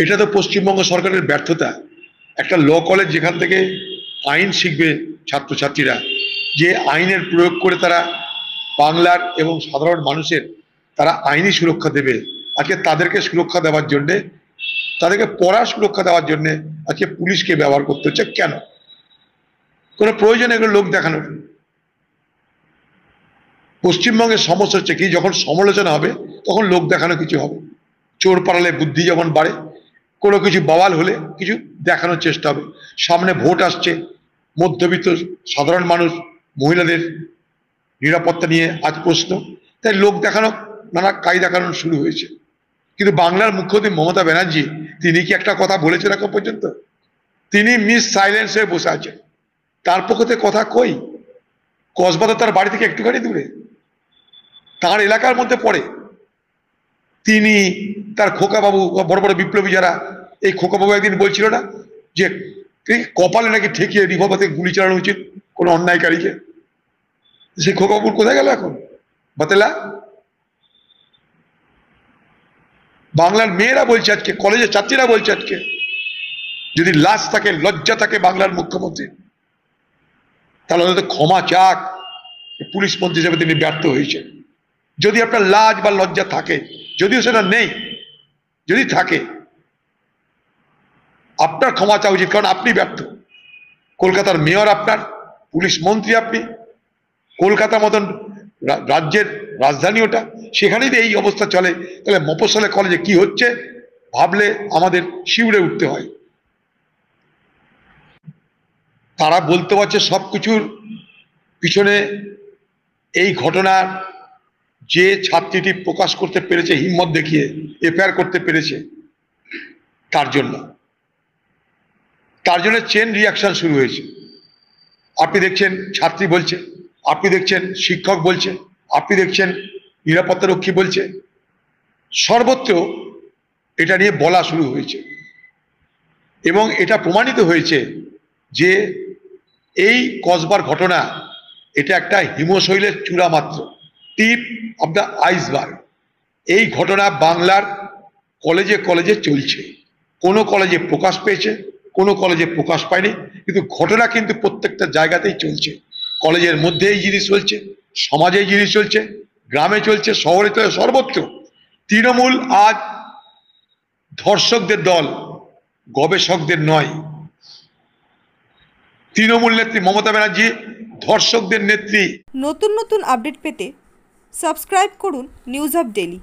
এটা তো পশ্চিমবঙ্গ সরকারের ব্যর্থতা। একটা ল কলেজ যেখান থেকে আইন শিখবে ছাত্রছাত্রীরা, যে আইনের প্রয়োগ করে তারা বাংলার এবং সাধারণ মানুষের তারা আইনি সুরক্ষা দেবে, আজকে তাদেরকে সুরক্ষা দেওয়ার জন্যে, তাদেরকে পড়ার সুরক্ষা দেওয়ার জন্য আজকে পুলিশকে ব্যবহার করতে হচ্ছে। কেন? কোনো প্রয়োজন এগুলো লোক দেখানোর? পশ্চিমবঙ্গের সমস্যা হচ্ছে কি, যখন সমালোচনা হবে তখন লোক দেখানো কিছু হবে। চোর পালালে বুদ্ধি যেমন বাড়ে, কোনো কিছু বওয়াল হলে কিছু দেখানোর চেষ্টা হবে। সামনে ভোট আসছে, মধ্যবিত্ত সাধারণ মানুষ, মহিলাদের নিরাপত্তা নিয়ে আজ প্রশ্ন, তাই লোক দেখানো, নানা কায়দা কানুন শুরু হয়েছে। কিন্তু বাংলার মুখ্যমন্ত্রী মমতা ব্যানার্জি, তিনি কি একটা কথা বলেছেন এখন পর্যন্ত? তিনি মিস সাইলেন্স হয়ে বসে আছেন। তার পক্ষে কথা কই? কসবা তো তার বাড়ি থেকে একটুখানি দূরে, তার এলাকার মধ্যে পড়ে। তিনি, তার খোকাবাবু, বড় বড় বিপ্লবী যারা, এই খোকাবাবু একদিন বলছিল না যে কপালে নাকি ঠেকিয়ে রিভলভার গুলি চালানো উচিত কোনো অন্যায়কারীকে? সেই খোকাবাবুর কোথায় গেল এখন? বাতেলা বাংলার মেয়েরা বলছে, আজকে কলেজের ছাত্রীরা বলছে, আজকে যদি লাজ থাকে, লজ্জা থাকে বাংলার মুখ্যমন্ত্রী, তাহলে হয়তো ক্ষমা চাক। পুলিশ মন্ত্রী হিসেবে তিনি ব্যর্থ হয়েছে। যদি আপনার লাজ বা লজ্জা থাকে, যদিও সেটা নেই, যদি থাকে, আপনার ক্ষমা চাওয়া উচিত, কারণ আপনি ব্যর্থ। কলকাতার মেয়র আপনার, পুলিশ মন্ত্রী আপনি, কলকাতা মতন রাজ্যের রাজধানী ওটা, সেখানেই তো এই অবস্থা চলে, তাহলে মফস্বলে কলেজে কি হচ্ছে ভাবলে আমাদের শিউরে উঠতে হয়। তারা বলতে পারছে সবকিছুর পিছনে এই ঘটনার, যে ছাত্রীটি প্রকাশ করতে পেরেছে, হিম্মত দেখিয়ে এফআইআর করতে পেরেছে, তার জন্য চেন রিয়াকশন শুরু হয়েছে। আপনি দেখছেন ছাত্রী বলছে, আপনি দেখছেন শিক্ষক বলছে, আপনি দেখছেন নিরাপত্তা রক্ষী বলছে, সর্বত্র এটা নিয়ে বলা শুরু হয়েছে। এবং এটা প্রমাণিত হয়েছে যে এই কসবার ঘটনা, এটা একটা হিমশৈলের চূড়া মাত্র, টিপ অব দ্য আইসবার্গ। এই ঘটনা বাংলার কলেজে কলেজে চলছে। কোনো কলেজে প্রকাশ পেয়েছে, কোনো কলেজে প্রকাশ পায়নি, কিন্তু ঘটনা কিন্তু প্রত্যেকটা জায়গাতেই চলছে। কলেজের মধ্যে এই জিনিস চলছে, সমাজে এই জিনিস চলছে, গ্রামে চলছে, শহরে চলছে, সর্বত্র। তৃণমূল আজ ধর্ষকদের দল, গবেষকদের নয়। তৃণমূল নেত্রী মমতা ব্যানার্জি ধর্ষকদের নেত্রী। নতুন নতুন আপডেট পেতে সাবস্ক্রাইব করুন নিউজ আপ ডেলি।